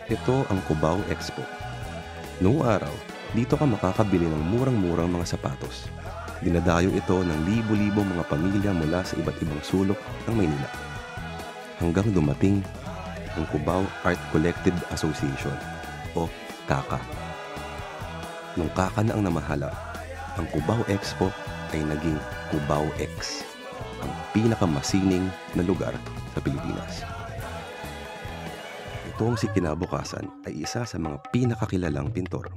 Ito ang Cubao Expo. Noong araw, dito ka makakabili ng murang-murang mga sapatos. Dinadayo ito ng libo-libo mga pamilya mula sa iba't ibang sulok ng Maynila. Hanggang dumating ang Cubao Art Collective Association o CACA. Nung CACA na ang namahala, ang Cubao Expo ay naging Cubao X, ang pinakamasining na lugar sa Pilipinas. Itong si kinabukasan ay isa sa mga pinakakilalang pintor.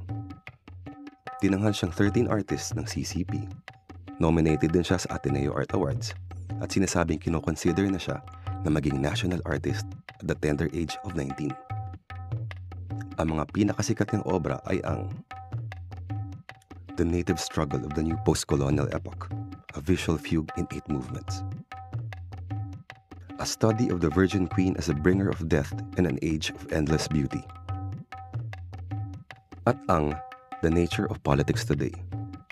Tinanghal siyang 13 artists ng CCP. Nominated din siya sa Ateneo Art Awards at sinasabing kinoconsider na siya na maging national artist at the tender age of 19. Ang mga pinakasikat niyang obra ay ang The Native Struggle of the New Post-Colonial Epoch, a visual fugue in 8 movements. A study of the Virgin Queen as a bringer of death in an age of endless beauty. At ang The Nature of Politics Today,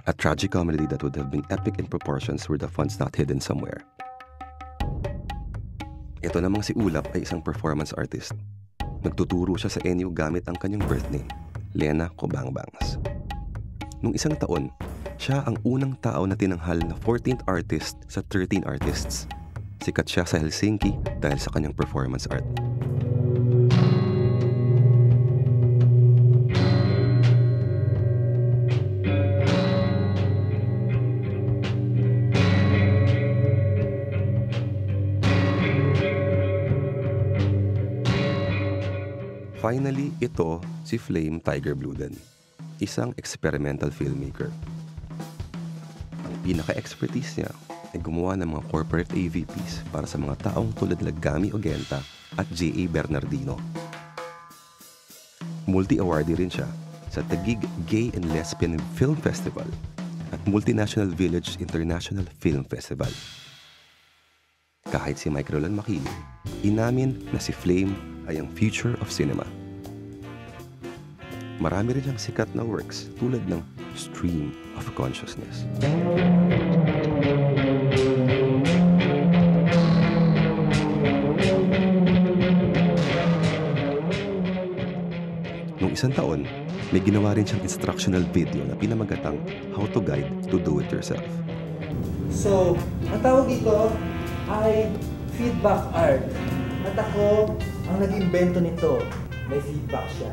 a tragic comedy that would have been epic in proportions were the funds not hidden somewhere. Ito namang si Ulap ay isang performance artist. Nagtuturo siya sa NU gamit ang kanyang birth name, Lena Cobangbangs. Nung isang taon, siya ang unang tao na tinanghal na 14th artist sa 13 artists. Sikat siya sa Helsinki dahil sa kanyang performance art. Finally, ito si Flame Tiger Bluden, isang experimental filmmaker. Ang pinaka-expertise niya ay gumawa ng mga corporate AVPs para sa mga taong tulad nila Gami Ogenta at J.A. Bernardino. Multi-awardee rin siya sa Taguig Gay and Lesbian Film Festival at Multinational Village International Film Festival. Kahit si Mike Roland Makili, inamin na si Flame ay ang future of cinema. Marami rin siyang sikat na works tulad ng Stream of Consciousness. Noong isang taon, may ginawa rin siyang instructional video na pinamagatang How to Guide to Do It Yourself. So, ang tawag dito ay feedback art. At ako, ang nag-invento nito, may feedback siya.